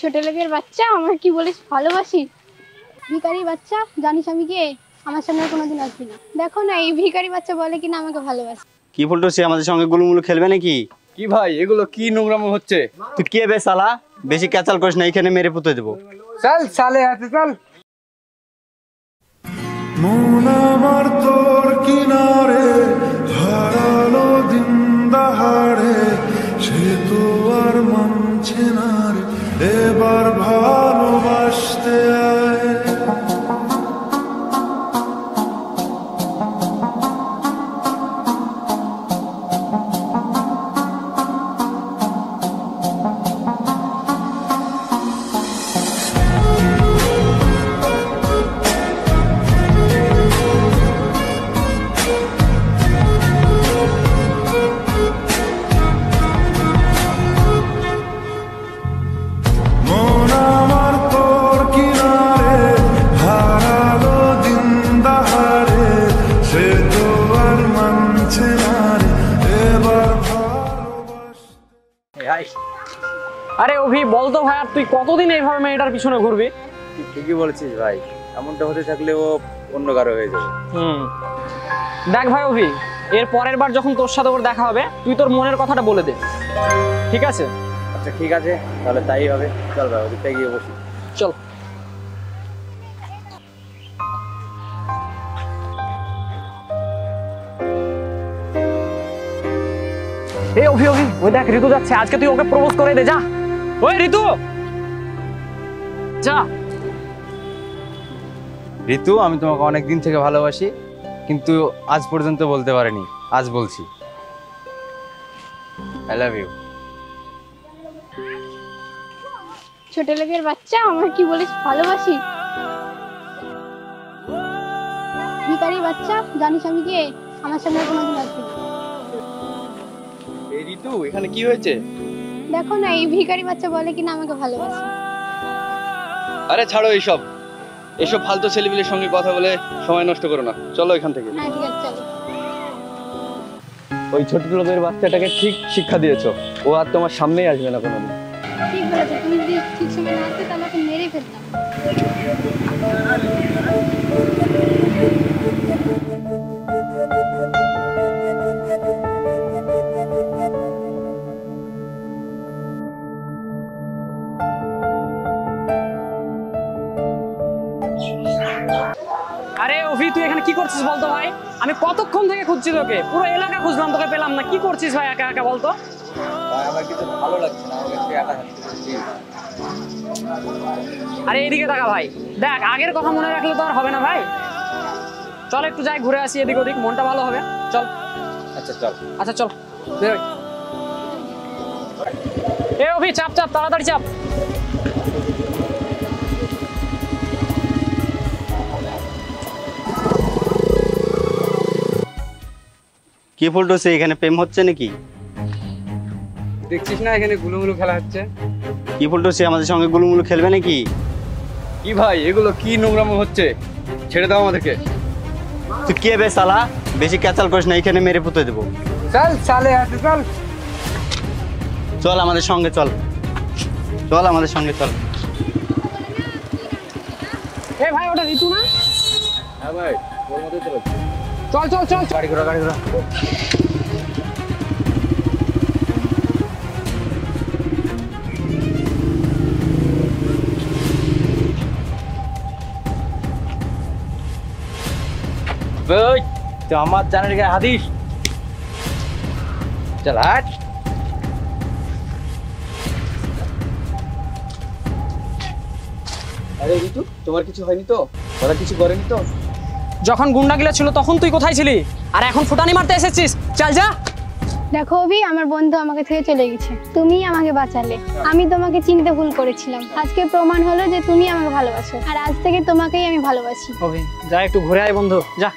ছোট লোকের বাচ্চা আমার কি বলিস ভালোবাসি? ভিখারি বাচ্চা, জানিস আমি কে? আমার সামনে কোনোদিন আসবি না। দেখো না এই ভিখারি বাচ্চা বলে কিনা আমাকে ভালোবাসে। কি বলতো, সে আমাদের সঙ্গে গুলুমুলু খেলবে নাকি? কি ভাই এগুলো কি নোংরামো হচ্ছে? তুই কে বে শালা? বেশি ক্যাচাল করিস না, এখানে মেরে পুঁতে দেবো। চল সালে হাতে চল। মন আমার তোর কিনারে হারালো দিন দাহাড়ে, সে তো আর মানছে না রে, এবার ভালোবাসতে আয়। আরে অভি বলতো ভাই, আর তুই কতদিন এইভাবে মেয়েটার পিছনে ঘুরবি? ঠিকই বলেছিস ভাই, এমনটা হতে থাকলে ও অন্য কারো হয়ে যাবে। দেখ ভাই অভি, এর পরের বার যখন তোর সাথে ওর দেখা হবে তুই তোর মনের কথাটা বলে দে, ঠিক আছে? আচ্ছা ঠিক আছে, তাহলে তাই হবে। চল ভাই ওদিকটা গিয়ে বসি। চল। এই অভি অভি, ওই দেখ ঋতু যাচ্ছে, আজকে তুই ওকে প্রপোজ করে দে, যা। ওই ঋতু যা। ঋতু, আমি তোমাকে অনেক দিন থেকে ভালোবাসি, কিন্তু আজ পর্যন্ত বলতে পারিনি, আজ বলছি। I love you. ছোট লোকের বাচ্চা আমার কি বলিস ভালোবাসি? ভিখারি বাচ্চা, জানিস আমি কে? আমার সামনে কোনোদিন আসবি না। এই ঋতু, এখানে কি হয়েছে? দেখো না এই ভিখারি বাচ্চা বলে কিনা আমাকে ভালোবাসে। আরে ছাড়ো এইসব, এসব ফালতু ছেলেপিলের সঙ্গে কথা বলে সময় নষ্ট করো না, চলো এখান থেকে। হ্যাঁ ঠিক আছে চলো। ওই ছোট লোকের বাচ্চাটাকে ঠিক শিক্ষা দিয়েছো, ও আর তোমার সামনেই আসবে না কোনোদিন। ঠিক বলেছো, তুমি যদি ঠিক সময় না আসতে তাহলে ওকে মেরে ফেলতাম। আরে অভি, তুই এখানে কি করছিস বলতো ভাই? আমি কতক্ষণ থেকে খুঁজছি তোকে, পুরো এলাকা খুঁজলাম, তোকে পেলাম না। কি করছিস ভাই একা একা বলতো? ভাই আমার কিছু ভালো লাগছে না, আমাকে একটু একা থাকতে দিন। আরে এদিকে তাকা ভাই, দেখ আগের কথা মনে রাখলে তো আর হবে না ভাই। চল একটু যাই ঘুরে আসি এদিক ওদিক, মনটা ভালো হবে। চল। আচ্ছা চল। আচ্ছা চল বেরোই। এ অভি, চাপ চাপ, তাড়াতাড়ি চাপ। কি বলতো, সে এখানে প্রেম হচ্ছে নাকি? দেখছিস না এখানে গুলুমুলু খেলা হচ্ছে? কি বলতো, সে আমাদের সঙ্গে গুলুমুলু খেলবে নাকি? কি ভাই এগুলো কি নোংরামো হচ্ছে? ছেড়ে দাও আমাদেরকে। তুই কে বে শালা? বেশি ক্যাচাল করিস না, এখানে মেরে পুঁতে দেবো। চল সালে হাতে চল। চল আমাদের সঙ্গে চল, চল আমাদের সঙ্গে চল। এ ভাই, ওটা ঋতু না? হ্যাঁ ভাই, ওর মধ্যে চল। চল চল চল। গাড়ি ঘোড়া গাড়ি ঘোড়া। তুই আমার জানের গায়ে হাদিস, চল হাট। আরে ঋতু, তোমার কিছু হয়নি তো? ওরা কিছু করেনি তো? যখন গুন্ডাগিলা ছিল তখন তুই কোথায় ছিলি, আর এখন ফুটানি মারতে এসেছিস? চল যা। দেখো অভি, আমার বন্ধু আমাকে থেকে চলে গেছে, তুমি আমাকে বাঁচালে। আমি তোমাকে চিনতে ভুল করেছিলাম, আজকে প্রমাণ হলো যে তুমি আমাকে ভালোবাসো, আর আজ থেকে তোমাকেই আমি ভালোবাসি। অভি যা, একটু ঘুরে আয় বন্ধু, যা।